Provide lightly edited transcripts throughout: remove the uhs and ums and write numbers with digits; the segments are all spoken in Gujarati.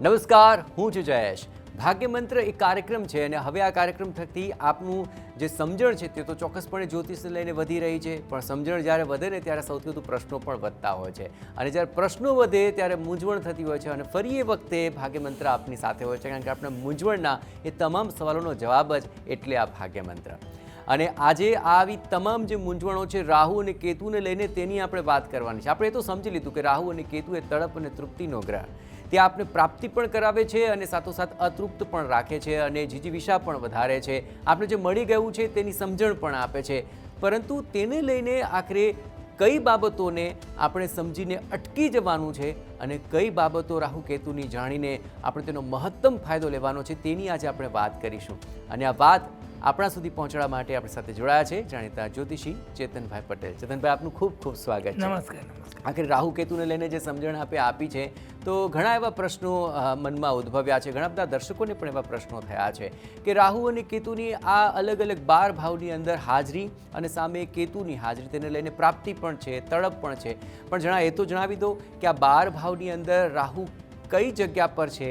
નમસ્કાર, હું છું જયેશ. ભાગ્ય મંત્ર એક કાર્યક્રમ છે અને હવે આ કાર્યક્રમ થકી આપનું જે સમજણ છે તે તો ચોક્કસપણે જ્યોતિષને લઈને વધી રહી છે, પણ સમજણ જ્યારે વધે ને ત્યારે સૌથી વધુ પ્રશ્નો પણ વધતા હોય છે અને જ્યારે પ્રશ્નો વધે ત્યારે મૂંઝવણ થતી હોય છે અને ફરી એ વખતે ભાગ્ય મંત્ર આપની સાથે હોય છે, કારણ કે આપણા મૂંઝવણના એ તમામ સવાલોનો જવાબ જ એટલે આ ભાગ્ય મંત્ર. અને આજે આવી તમામ જે મૂંઝવણો છે રાહુ અને કેતુને લઈને તેની આપણે વાત કરવાની છે. આપણે એ તો સમજી લીધું કે રાહુ અને કેતુ એ તડપ અને તૃપ્તિનો ગ્રહ, તે આપને પ્રાપ્તિ પણ કરાવે છે અને સાથોસાથ અતૃપ્ત પણ રાખે છે અને જીજીવિષા પણ વધારે છે. આપણે જે મળી ગયું છે તેની સમજણ પણ આપે છે, પરંતુ તેને લઈને આખરે કઈ બાબતોને આપણે સમજીને અટકી જવાનું છે અને કઈ બાબતો રાહુ કેતુની જાણીને આપણે તેનો મહત્તમ ફાયદો લેવાનો છે તેની આજે આપણે વાત કરીશું. અને આ વાત આપણા સુધી પહોંચાડવા માટે આપણી સાથે જોડાયા છે જાણીતા જ્યોતિષી ચેતનભાઈ પટેલ. ચેતનભાઈ, આપનું ખૂબ ખૂબ સ્વાગત છે. નમસ્કાર. આખરે રાહુ કેતુને લઈને જે સમજણ આપી છે તો ઘણા એવા પ્રશ્નો મનમાં ઉદ્ભવ્યા છે, ઘણા બધા દર્શકોને પણ એવા પ્રશ્નો થયા છે કે રાહુ અને કેતુની આ અલગ અલગ 12 ભાવની અંદર હાજરી અને સામે કેતુની હાજરી, તેને લઈને પ્રાપ્તિ પણ છે, તડપ પણ છે, પણ એ તો જણાવી દો કે આ 12 ભાવની અંદર રાહુ કઈ જગ્યા પર છે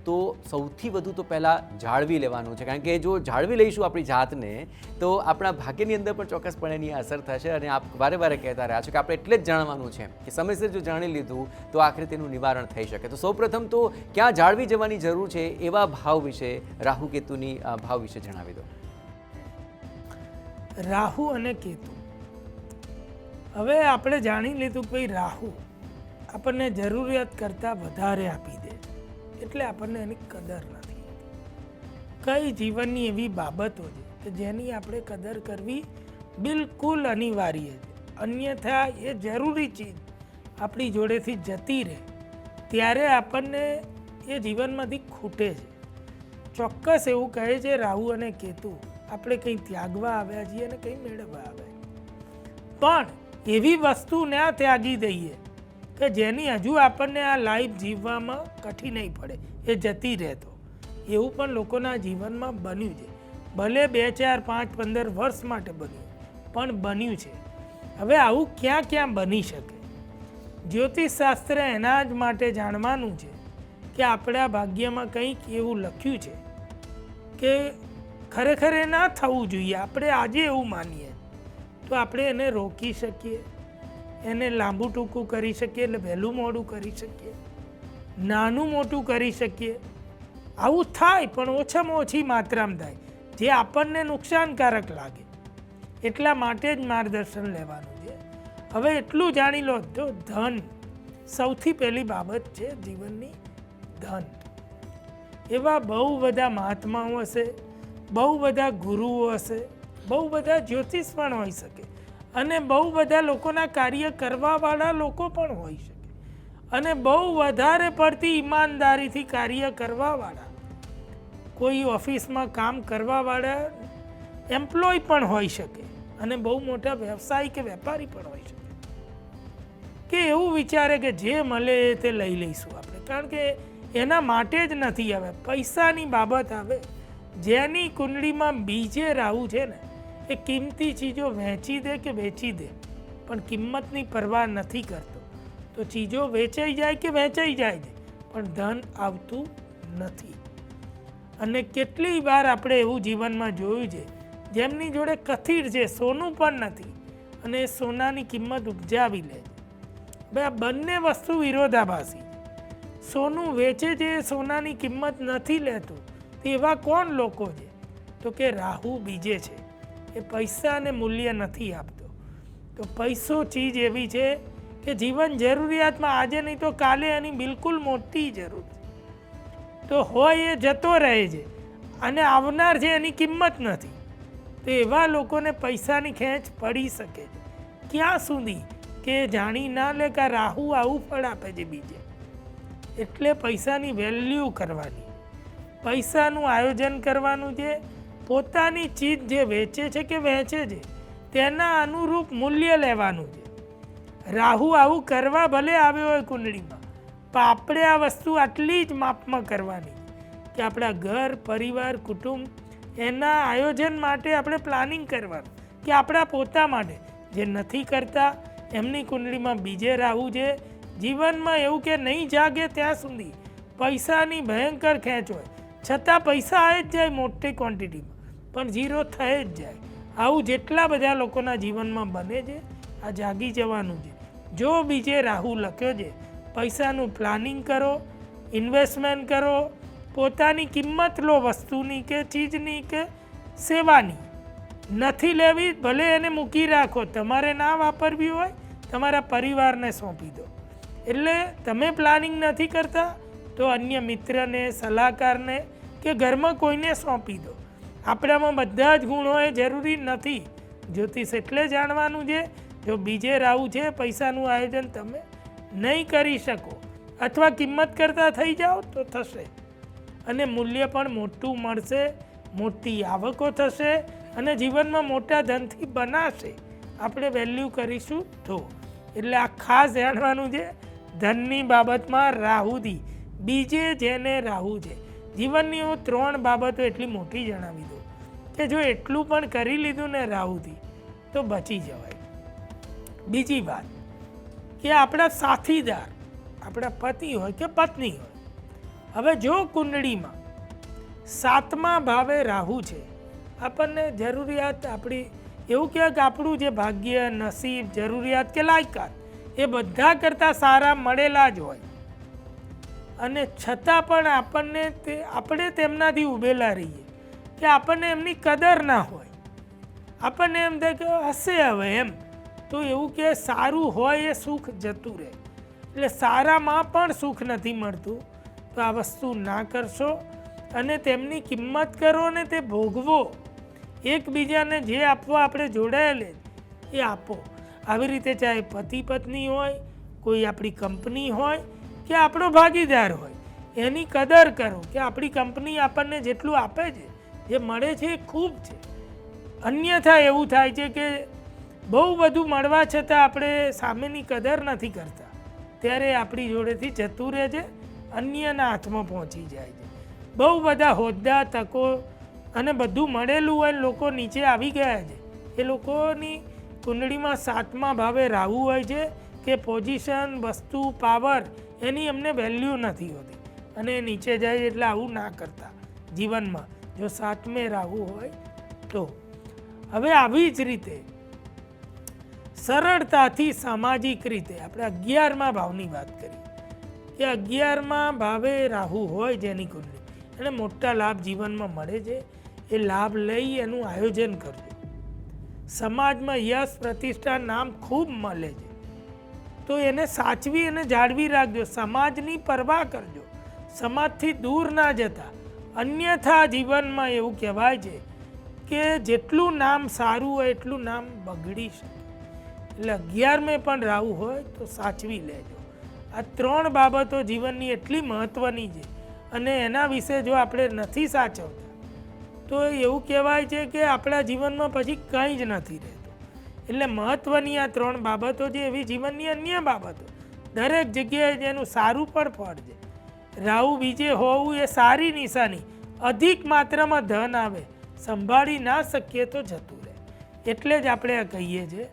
તો સૌથી વધુ તો પહેલાં જાળવી લેવાનું છે, કારણ કે જો જાળવી લઈશું આપણી જાતને તો આપણા ભાગ્યની અંદર પણ ચોક્કસપણે એની અસર થશે. અને આપ વારે વારે કહેતા રહ્યા છો કે આપણે એટલે જ જાણવાનું છે કે સમયસર જો જાણી લીધું તો આખરે તેનું નિવારણ થઈ શકે. તો સૌપ્રથમ તો ક્યાં જાળવી જવાની જરૂર છે એવા ભાવ વિશે, રાહુ કેતુની ભાવ વિશે જણાવી દો. રાહુ અને કેતુ, હવે આપણે જાણી લીધું કે ભાઈ રાહુ આપણને જરૂરિયાત કરતાં વધારે આપી દે એટલે આપણને એની કદર નથી. કઈ જીવનની એવી બાબતો છે કે જેની આપણે કદર કરવી બિલકુલ અનિવાર્ય છે, અન્યથા એ જરૂરી ચીજ આપણી જોડેથી જતી રહે ત્યારે આપણને એ જીવનમાંથી ખૂટે છે. ચોક્કસ એવું કહે છે રાહુ અને કેતુ આપણે કંઈ ત્યાગવા આવ્યા છીએ અને કંઈ મેળવવા આવ્યા, પણ એવી વસ્તુ ના ત્યાગી દઈએ કે જેની હજુ આપણને આ લાઈફ જીવવામાં કઠિનાઈ પડે, એ જતી રહેતો. એવું પણ લોકોના જીવનમાં બન્યું છે, ભલે 2, 4, 5, 15 વર્ષ માટે બન્યું, પણ બન્યું છે. હવે આવું ક્યાં ક્યાં બની શકે? જ્યોતિષશાસ્ત્ર એના જ માટે જાણવાનું છે કે આપણા ભાગ્યમાં કંઈક એવું લખ્યું છે કે ખરેખર એ ના થવું જોઈએ. આપણે આજે એવું માનીએ તો આપણે એને રોકી શકીએ, એને લાંબુ ટૂંકું કરી શકીએ, એટલે વહેલું મોડું કરી શકીએ, નાનું મોટું કરી શકીએ. આવું થાય પણ ઓછામાં ઓછી માત્રામાં થાય, જે આપણને નુકસાનકારક લાગે. એટલા માટે જ માર્ગદર્શન લેવાનું છે. હવે એટલું જાણી લો, તો ધન સૌથી પહેલી બાબત છે જીવનની, ધન. એવા બહુ બધા મહાત્માઓ હશે, બહુ બધા ગુરુઓ હશે, બહુ બધા જ્યોતિષ પણ હોઈ શકે અને બહુ બધા લોકોના કાર્ય કરવાવાળા લોકો પણ હોઈ શકે અને બહુ વધારે પડતી ઈમાનદારીથી કાર્ય કરવાવાળા કોઈ ઓફિસમાં કામ કરવાવાળા એમ્પ્લોય પણ હોઈ શકે અને બહુ મોટા વ્યવસાયી કે વેપારી પણ હોઈ શકે કે એવું વિચારે કે જે મળે તે લઈ લઈશું આપણે, કારણ કે એના માટે જ નથી. આવે પૈસાની બાબત આવે, જેની કુંડળીમાં બીજે રાહુ છે ને એ કિંમતી ચીજો વહેંચી દે કે વેચી દે પણ કિંમતની પરવા નથી કરતો, તો ચીજો વેચાઈ જાય કે વેચાઈ જાય છે પણ ધન આવતું નથી. અને કેટલી વાર આપણે એવું જીવનમાં જોયું છે જેમની જોડે કથિર છે, સોનું પણ નથી અને એ સોનાની કિંમત ઉપજાવી લે છે. ભાઈ આ બંને વસ્તુ વિરોધાભાસી છે. સોનું વેચે છે એ સોનાની કિંમત નથી લેતું, તેવા કોણ લોકો છે? તો કે રાહુ બીજે છે, એ પૈસાને મૂલ્ય નથી આપતો. તો પૈસો ચીજ એવી છે કે જીવન જરૂરિયાતમાં આજે નહીં તો કાલે એની બિલકુલ મોટી જરૂર છે, તો હોય એ જતો રહે છે અને આવનાર છે એની કિંમત નથી. તો એવા લોકોને પૈસાની ખેંચ પડી શકે છે. ક્યાં સુધી કે જાણી ના લે કે રાહુ આવું ફળ આપે છે બીજે. એટલે પૈસાની વેલ્યુ કરવાની, પૈસાનું આયોજન કરવાનું છે. પોતાની ચીજ જે વેચે છે કે વહેંચે છે તેના અનુરૂપ મૂલ્ય લેવાનું છે. રાહુ આવું કરવા ભલે આવ્યો હોય કુંડળીમાં, પણ આપણે આ વસ્તુ આટલી જ માપમાં કરવાની કે આપણા ઘર, પરિવાર, કુટુંબ એના આયોજન માટે આપણે પ્લાનિંગ કરવાનું કે આપણા પોતા માટે. જે નથી કરતા એમની કુંડળીમાં બીજે રાહુ છે. જીવનમાં એવું કે નહીં જાગે ત્યાં સુધી પૈસાની ભયંકર ખેંચ હોય, છતાં પૈસા આવે જ જાય મોટી ક્વોન્ટિટીમાં, પણ ઝીરો થઈ જ જાય. આવું જેટલા બધા લોકોના જીવનમાં બને છે. આ જાગી જવાનું છે. જો બીજે રાહુ લખ્યો છે, પૈસાનું પ્લાનિંગ કરો, ઇન્વેસ્ટમેન્ટ કરો, પોતાની કિંમત લો વસ્તુની કે ચીજની કે સેવાની. નથી લેવી ભલે એને મૂકી રાખો, તમારે ના વાપરવી હોય તમારા પરિવારને સોંપી દો. એટલે તમે પ્લાનિંગ નથી કરતા તો અન્ય મિત્રને, સલાહકારને કે ઘરમાં કોઈને સોંપી દો. આપણામાં બધા જ ગુણો એ જરૂરી નથી. જ્યોતિષ એટલે જાણવાનું છે. જો બીજે રાહુ છે, પૈસાનું આયોજન તમે નહીં કરી શકો અથવા કિંમત કરતાં થઈ જાઓ તો થશે, અને મૂલ્ય પણ મોટું મળશે, મોટી આવકો થશે અને જીવનમાં મોટા ધનથી બનાશે. આપણે વેલ્યુ કરીશું તો. એટલે આ ખાસ જાણવાનું છે ધનની બાબતમાં રાહુથી. બીજે જેને રાહુ છે, જીવનની હું 3 બાબતો એટલી મોટી જણાવી દઉં કે જો એટલું પણ કરી લીધું ને રાહુથી તો બચી જવાય. બીજી વાત કે આપણા સાથીદાર, આપણા પતિ હોય કે પત્ની હોય, હવે જો કુંડળીમાં 7મા ભાવે રાહુ છે, આપણને જરૂરિયાત આપણી એવું કહેવાય કે આપણું જે ભાગ્ય, નસીબ, જરૂરિયાત કે લાયકાત એ બધા કરતાં સારા મળેલા જ હોય, અને છતાં પણ આપણે તેમનાથી ઉભેલા રહીએ કે આપણને એમની કદર ના હોય. આપણને એમ થાય કે હશે હવે એમ, તો એવું કે સારું હોય એ સુખ જતું રહે. એટલે સારામાં પણ સુખ નથી મળતું. તો આ વસ્તુ ના કરશો અને તેમની કિંમત કરો ને તે ભોગવો. એકબીજાને જે આપવા આપણે જોડાયેલે એ આપો. આવી રીતે ચાહે પતિ પત્ની હોય, કોઈ આપણી કંપની હોય કે આપણો ભાગીદાર હોય, એની કદર કરો કે આપણી કંપની આપણને જેટલું આપે છે, જે મળે છે એ ખૂબ છે. અન્યથા એવું થાય છે કે બહુ બધું મળવા છતાં આપણે સામેની કદર નથી કરતા, ત્યારે આપણી જોડેથી જતું રહે છે, અન્યના હાથમાં પહોંચી જાય છે. બહુ બધા હોદ્દા, તકો અને બધું મળેલું હોય, લોકો નીચે આવી ગયા છે. એ લોકોની કુંડળીમાં 7મા ભાવે રાહુ હોય છે કે પોઝિશન, વસ્તુ, પાવર એની એમને વેલ્યુ નથી હોતી અને નીચે જાય. એટલે આવું ના કરતા જીવનમાં જો 7મે રાહુ હોય તો. હવે આવી જ રીતે સરળતાથી સામાજિક રીતે આપણે 11મા ભાવની વાત કરીએ કે 11મા ભાવે રાહુ હોય જેની કુંડળી, એને મોટા લાભ જીવનમાં મળે છે. એ લાભ લઈ એનું આયોજન કરજો. સમાજમાં યશ, પ્રતિષ્ઠા, નામ ખૂબ મળે છે, તો એને સાચવી અને જાળવી રાખજો. સમાજની પરવા કરજો, સમાજથી દૂર ના જતા. અન્યથા જીવનમાં એવું કહેવાય છે કે જેટલું નામ સારું હોય એટલું નામ બગડી શકે. એટલે 11મે પણ રાહુ હોય તો સાચવી લેજો. આ 3 બાબતો જીવનની એટલી મહત્ત્વની છે અને એના વિશે જો આપણે નથી સાચવતા તો એવું કહેવાય છે કે આપણા જીવનમાં પછી કંઈ જ નથી રહેતું. એટલે મહત્ત્વની આ 3 બાબતો છે. એવી જીવનની અન્ય બાબતો દરેક જગ્યાએ જેનું સારું પણ ફળ છે. રાહુ બીજે હોવું એ સારી નિશાની. અધિક માત્રામાં ધન આવે, સંભાળી ના શકીએ તો જતું રહે. એટલે જ આપણે આ કહીએ છીએ.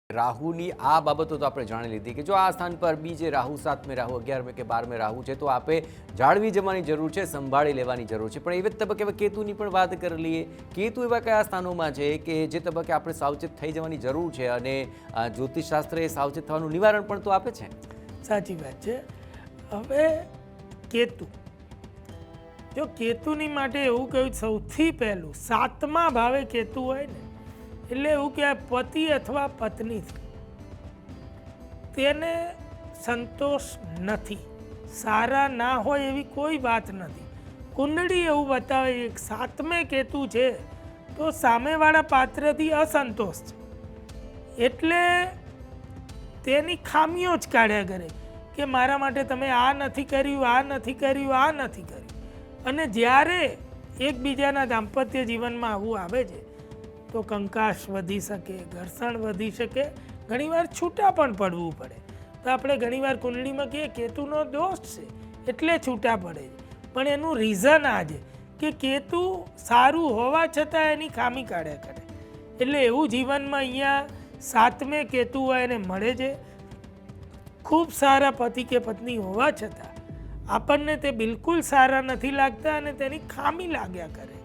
રાહુની આ બાબતો તો આપણે જાણી લીધી કે જો આ સ્થાન પર બીજે રાહુ, 7મે રાહુ, 11મે કે 12મે રાહુ છે તો આપે જાળવી જવાની જરૂર છે, સંભાળી લેવાની જરૂર છે. પણ એવી જ તબક્કે કેતુની પણ વાત કરી લઈએ. કેતુ એવા કયા સ્થાનોમાં છે કે જે તબક્કે આપણે સાવચેત થઈ જવાની જરૂર છે અને જ્યોતિષશાસ્ત્ર એ સાવચેત થવાનું નિવારણ પણ તો આપે છે? સાચી વાત છે. હવે કેતુ, જો કેતુની માટે એવું કહ્યું સૌથી પહેલું 7મા ભાવે કેતુ હોય ને એટલે એવું કે પતિ અથવા પત્ની તેને સંતોષ નથી, સારા ના હોય એવી કોઈ વાત નથી. કુંડળી એવું બતાવે 7મે કેતુ છે તો સામેવાળા પાત્રથી અસંતોષ છે, એટલે તેની ખામીઓ જ કાઢ્યા કરે કે મારા માટે તમે આ નથી કર્યું, આ નથી કર્યું, આ નથી કર્યું. અને જ્યારે એકબીજાના દાંપત્ય જીવનમાં આવું આવે છે તો તો કંકાસ વધી શકે, ઘર્ષણ વધી શકે, ઘણીવાર છૂટા પણ પડવું પડે. તો આપણે ઘણીવાર કુંડળીમાં કહીએ કેતુનો દોષ છે એટલે છૂટા પડે છે, પણ એનું રીઝન આ છે કે કેતુ સારું હોવા છતાં એની ખામી કાઢ્યા કરે. એટલે એવું જીવનમાં અહીંયા 7મે કેતુ હોય એને મળે છે. ખૂબ સારા પતિ કે પત્ની હોવા છતાં આપણને તે બિલકુલ સારા નથી લાગતા અને તેની ખામી લાગ્યા કરે.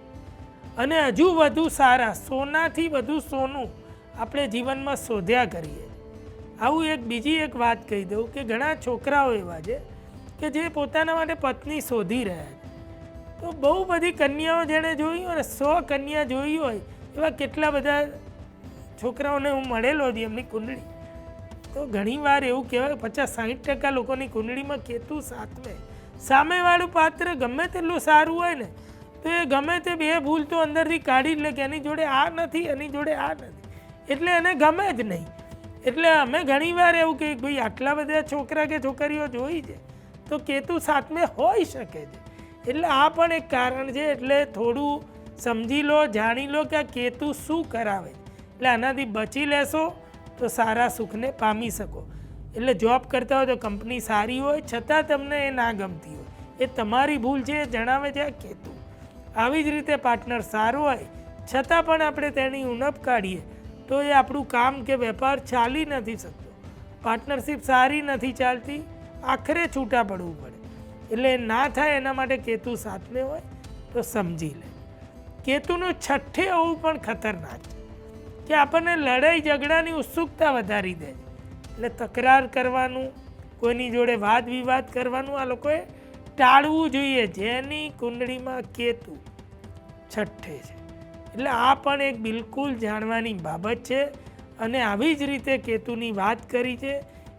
અને હજુ વધુ સારા, સોનાથી વધુ સોનું આપણે જીવનમાં શોધ્યા કરીએ. આવું બીજી એક વાત કહી દઉં કે ઘણા છોકરાઓ એવા છે કે જે પોતાના માટે પત્ની શોધી રહ્યા છે. તો બહુ બધી કન્યાઓ જેણે જોઈ હોય ને, 100 કન્યા જોઈ હોય એવા કેટલા બધા છોકરાઓને હું મળેલો હતી એમની કુંડળી. તો ઘણીવાર એવું કહેવાય 50-60% લોકોની કુંડળીમાં કેતુ 7મે. સામેવાળું પાત્ર ગમે તેટલું સારું હોય ને તો એ ગમે તે 2 ભૂલ તો અંદરથી કાઢી લે કે એની જોડે આ નથી, એની જોડે આ નથી, એટલે એને ગમે જ નહીં. એટલે અમે ઘણીવાર એવું કહીએ ભાઈ આટલા બધા છોકરા કે છોકરીઓ જોઈ છે તો કેતુ 7મે હોઈ શકે છે. એટલે આ પણ એક કારણ છે. એટલે થોડું સમજી લો, જાણી લો કે આ કેતુ શું કરાવે. એટલે આનાથી બચી લેશો તો સારા સુખને પામી શકો. એટલે જોબ કરતા હોય તો કંપની સારી હોય છતાં તમને એ ના ગમતી હોય, એ તમારી ભૂલ છે, એ જણાવે છે આ કેતુ. આવી જ રીતે પાર્ટનર સારો હોય છતાં પણ આપણે તેની ઉણપ કાઢીએ તો એ આપણું કામ કે વેપાર ચાલી નથી શકતો. પાર્ટનરશિપ સારી નથી ચાલતી, આખરે છૂટા પડવું પડે. એટલે ના થાય એના માટે કેતુ 7મે હોય તો સમજી લે. કેતુનું 6ઠે હોવું પણ ખતરનાક છે કે આપણને લડાઈ ઝઘડાની ઉત્સુકતા વધારી દે છે. એટલે તકરાર કરવાનું, કોઈની જોડે વાદ વિવાદ કરવાનું આ લોકોએ ટાળવું જોઈએ જેની કુંડળીમાં કેતુ 6ઠે છે. એટલે આ પણ એક બિલકુલ જાણવાની બાબત છે. અને આવી જ રીતે કેતુની વાત કરી છે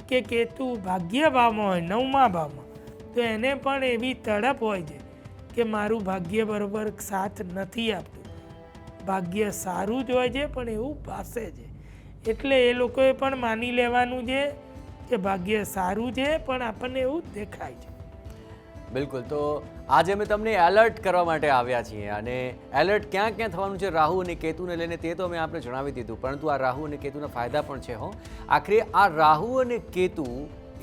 કે કેતુ ભાગ્ય ભાવમાં હોય 9મા ભાવમાં તો એને પણ એવી તડપ હોય છે કે મારું ભાગ્ય બરોબર સાથ નથી આપતું. ભાગ્ય સારું જ હોય છે પણ એવું ભાસે છે. એટલે એ લોકોએ પણ માની લેવાનું છે કે ભાગ્ય સારું છે પણ આપણને એવું જ દેખાય છે. બિલકુલ. તો આજે અમે તમને એલર્ટ કરવા માટે આવ્યા છીએ અને એલર્ટ ક્યાં ક્યાં થવાનું છે રાહુ અને કેતુને લઈને તે તો અમે આપણે જણાવી દીધું, પરંતુ આ રાહુ અને કેતુના ફાયદા પણ છે. આખરે આ રાહુ અને કેતુ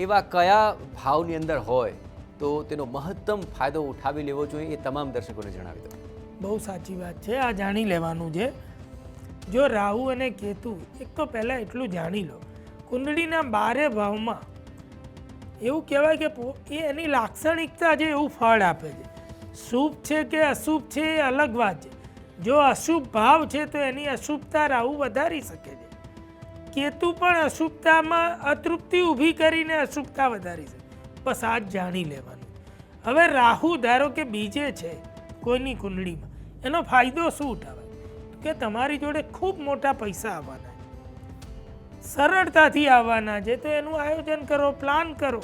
એવા કયા ભાવની અંદર હોય તો તેનો મહત્તમ ફાયદો ઉઠાવી લેવો જોઈએ એ તમામ દર્શકોને જણાવી દો. બહુ સાચી વાત છે, આ જાણી લેવાનું છે. જો રાહુ અને કેતુ, એક તો પહેલાં એટલું જાણી લો કુંડળીના 12 ભાવમાં એવું કહેવાય કે એ એની લાક્ષણિકતા છે એવું ફળ આપે છે. શુભ છે કે અશુભ છે એ અલગ વાત છે. જો અશુભ ભાવ છે તો એની અશુભતા રાહુ વધારી શકે છે. કેતુ પણ અશુભતામાં અતૃપ્તિ ઊભી કરીને અશુભતા વધારી શકે. બસ આ જ જાણી લેવાનું. હવે રાહુ ધારો કે બીજે છે કોઈની કુંડળીમાં, એનો ફાયદો શું ઉઠાવાય કે તમારી જોડે ખૂબ મોટા પૈસા આવવાના, સરળતાથી આવવાના છે. તો એનું આયોજન કરો, પ્લાન કરો.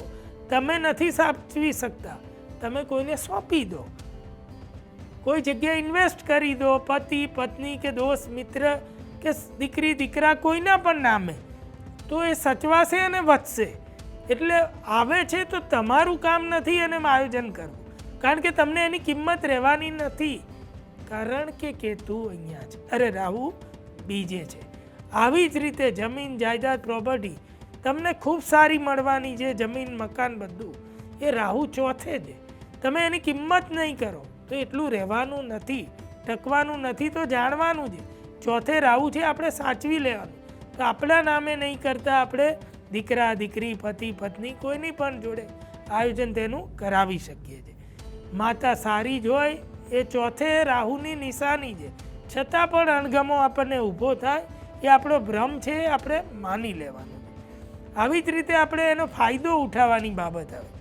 તમે નથી સાચવી શકતા, તમે કોઈને સોંપી દો, કોઈ જગ્યાએ ઇન્વેસ્ટ કરી દો, પતિ પત્ની કે દોસ્ત મિત્ર કે દીકરી દીકરા કોઈના પણ નામે, તો એ સચવાશે અને વધશે. એટલે આવે છે તો તમારું કામ નથી એને આયોજન કરવું, કારણ કે તમને એની કિંમત રહેવાની નથી. કારણ કે કેતુ અહીંયા છે, અરે રાહુ બીજે છે. આવી જ રીતે જમીન જાયદાદ પ્રોપર્ટી તમને ખૂબ સારી મળવાની છે, જમીન મકાન બધું, એ રાહુ ચોથે છે. તમે એની કિંમત નહીં કરો તો એટલું રહેવાનું નથી, ટકવાનું નથી. તો જાણવાનું છે ચોથે રાહુ છે, આપણે સાચવી લેવાનું. તો આપણા નામે નહીં કરતા આપણે દીકરા દીકરી પતિ પત્ની કોઈની પણ જોડે આયોજન તેનું કરાવી શકીએ છીએ. માતા સારી જ હોય એ ચોથે રાહુની નિશાની છે, છતાં પણ અણગમો આપણને ઊભો થાય એ આપણો ભ્રમ છે, એ આપણે માની લેવાનું. આવી જ રીતે આપણે એનો ફાયદો ઉઠાવવાની બાબત આવે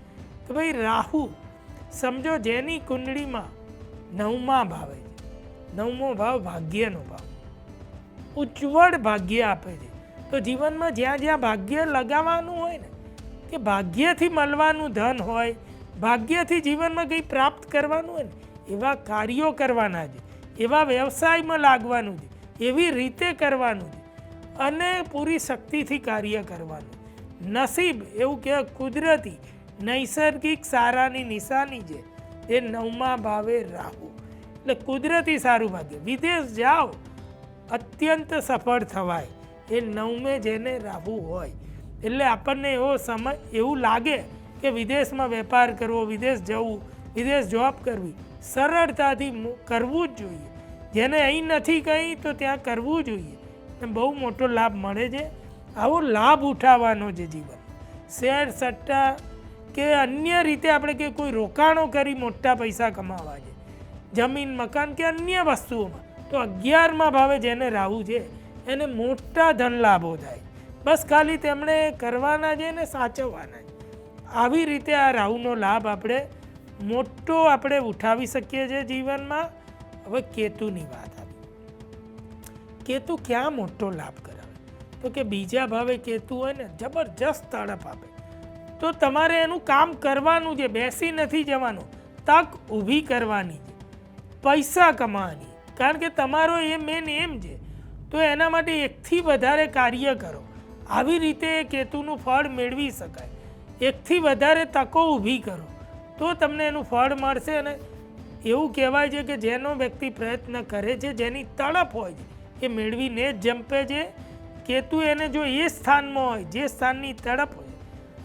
તો ભાઈ રાહુ સમજો જેની કુંડળીમાં 9મા ભાવે છે, 9મો ભાવ ભાગ્યનો ભાવ, ઉજ્જવળ ભાગ્ય આપે છે. તો જીવનમાં જ્યાં જ્યાં ભાગ્ય લગાવવાનું હોય ને, કે ભાગ્યથી મળવાનું ધન હોય, ભાગ્યથી જીવનમાં કંઈ પ્રાપ્ત કરવાનું હોય ને, એવા કાર્યો કરવાના છે, એવા વ્યવસાયમાં લાગવાનું છે, એવી રીતે કરવાનું છે અને પૂરી શક્તિથી કાર્ય કરવાનું. નસીબ એવું કે કુદરતી નૈસર્ગિક સારાની નિશાની છે એ 9મા ભાવે રાહુ, એટલે કુદરતી સારું ભાગ્ય. વિદેશ જાઓ અત્યંત સફળ થવાય. એ 9મે જેને રાહુ હોય એટલે આપણને એવો સમય એવું લાગે કે વિદેશમાં વેપાર કરવો, વિદેશ જવું, વિદેશ જોબ કરવી સરળતાથી કરવું જ જોઈએ. જેને અહીં નથી કંઈ તો ત્યાં કરવું જોઈએ અને બહુ મોટો લાભ મળે છે. આવો લાભ ઉઠાવવાનો છે જીવન. શેર સટ્ટા કે અન્ય રીતે આપણે કે કોઈ રોકાણો કરી મોટા પૈસા કમાવા છે, જમીન મકાન કે અન્ય વસ્તુઓમાં, તો 11મા ભાવે જેને રાહુ છે એને મોટા ધન લાભો થાય. બસ ખાલી તેમણે કરવાના છે ને સાચવવાના છે. આવી રીતે આ રાહુનો લાભ આપણે મોટો આપણે ઉઠાવી શકીએ છીએ જીવનમાં. હવે કેતુની વાત આવી. કેતુ ક્યાં મોટો લાભ કરાવે? તો કે બીજા ભાવે કેતુ હોય ને જબરજસ્ત તડપ આપે. તો તમારે એનું કામ કરવાનું છે, બેસી નથી જવાનું, તક ઊભી કરવાની છે, પૈસા કમાવાની. કારણ કે તમારો એ મેન એમ છે. તો એના માટે એકથી વધારે કાર્ય કરો. આવી રીતે કેતુનું ફળ મેળવી શકાય. એકથી વધારે તકો ઊભી કરો તો તમને એનું ફળ મળશે. અને એવું કહેવાય છે કે જેનો વ્યક્તિ પ્રયત્ન કરે છે, જેની તડપ હોય છે, એ મેળવીને જ જંપે છે. કેતુ એને જો એ સ્થાનમાં હોય જે સ્થાનની તડપ હોય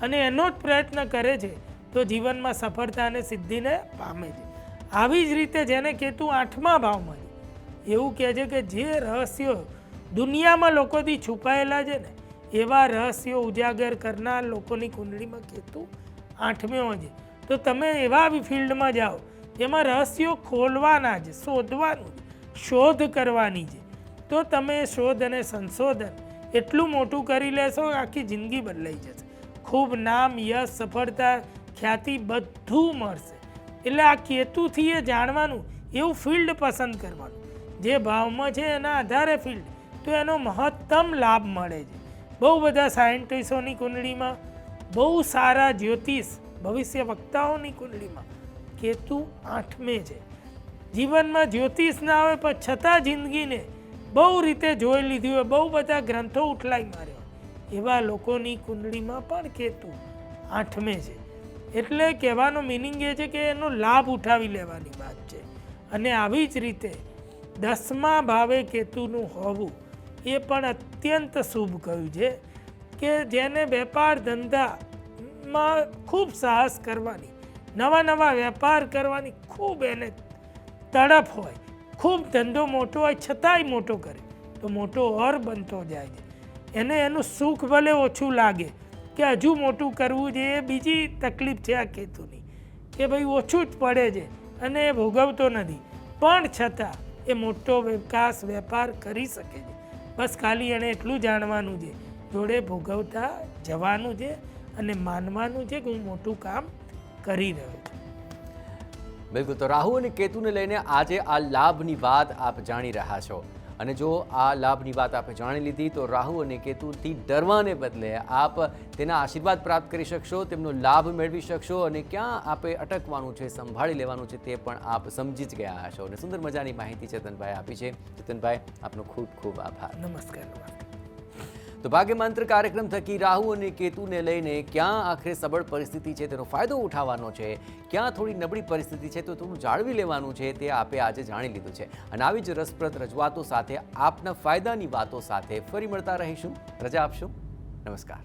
અને એનો જ પ્રયત્ન કરે છે તો જીવનમાં સફળતા અને સિદ્ધિને પામે છે. આવી જ રીતે જેને કેતુ 8મા ભાવમાં છે, એવું કહે છે કે જે રહસ્યો દુનિયામાં લોકોથી છુપાયેલા છે ને એવા રહસ્યો ઉજાગર કરનાર લોકોની કુંડળીમાં કેતુ 8મે હોય છે. તો તમે એવા ફિલ્ડમાં જાઓ જેમાં રહસ્યો ખોલવાના છે, શોધવાનું છે, શોધ કરવાની છે. તો તમે શોધ અને સંશોધન એટલું મોટું કરી લેશો આખી જિંદગી બદલાઈ જશે. ખૂબ નામ, યશ, સફળતા, ખ્યાતિ બધું મળશે. એટલે આ કેતુથી એ જાણવાનું એવું ફિલ્ડ પસંદ કરવાનું જે ભાવમાં છે એના આધારે ફિલ્ડ, તો એનો મહત્તમ લાભ મળે છે. બહુ બધા સાયન્ટિસ્ટોની કુંડળીમાં, બહુ સારા જ્યોતિષ ભવિષ્ય વક્તાઓની કુંડળીમાં કેતુ 8મે છે. જીવનમાં જ્યોતિષ ના આવે પણ છતાં જિંદગીને બહુ રીતે જોઈ લીધી હોય, બહુ બધા ગ્રંથો ઉઠલાઈ માર્યા એવા લોકોની કુંડળીમાં પણ કેતુ 8મે છે. એટલે કહેવાનો મિનિંગ એ છે કે એનો લાભ ઉઠાવી લેવાની વાત છે. અને આવી જ રીતે 10મા ભાવે કેતુનું હોવું એ પણ અત્યંત શુભ કહ્યું છે કે જેને વેપાર ધંધામાં ખૂબ સાહસ કરવાની, નવા નવા વેપાર કરવાની ખૂબ એને તડપ હોય, ખૂબ ધંધો મોટો હોય છતાંય મોટો કરે તો મોટો ઓર બનતો જાય છે. એને એનું સુખ ભલે ઓછું લાગે કે હજુ મોટું કરવું છે, એ બીજી તકલીફ છે આ કેતુની કે ભાઈ ઓછું જ પડે છે અને એ ભોગવતો નથી, પણ છતાં એ મોટો વિકાસ વેપાર કરી શકે છે. બસ ખાલી એણે એટલું જાણવાનું છે, જોડે ભોગવતા જવાનું છે અને માનવાનું છે કે હું મોટું કામ કરી રહ્યો છું. બિલકુલ. તો રાહુ અને કેતુને લઈને આજે આ લાભની વાત આપ જાણી રહ્યા છો. અને જો આ લાભની વાત આપણે જાણી લીધી તો રાહુ અને કેતુથી ડરવાને બદલે આપ તેના આશીર્વાદ પ્રાપ્ત કરી શકશો, તેમનો લાભ મેળવી શકશો અને ક્યાં આપે અટકવાનું છે, સંભાળી લેવાનું છે તે પણ આપ સમજી જ ગયા હશો. અને સુંદર મજાની માહિતી ચેતનભાઈ આપી છે. ચેતનભાઈ, આપનો ખૂબ ખૂબ આભાર. નમસ્કાર. તો ભાગ્ય મંત્ર કાર્યક્રમ થકી રાહુ અને કેતુને લઈને ક્યાં આખરે સબળ પરિસ્થિતિ છે તેનો ફાયદો ઉઠાવવાનો છે, ક્યાં થોડી નબળી પરિસ્થિતિ છે તો થોડું જાળવી લેવાનું છે, તે આપે આજે જાણી લીધું છે. અને આવી જ રસપ્રદ રજૂઆતો સાથે આપના ફાયદાની વાતો સાથે ફરી મળતા રહીશું. રજા આપશો. નમસ્કાર.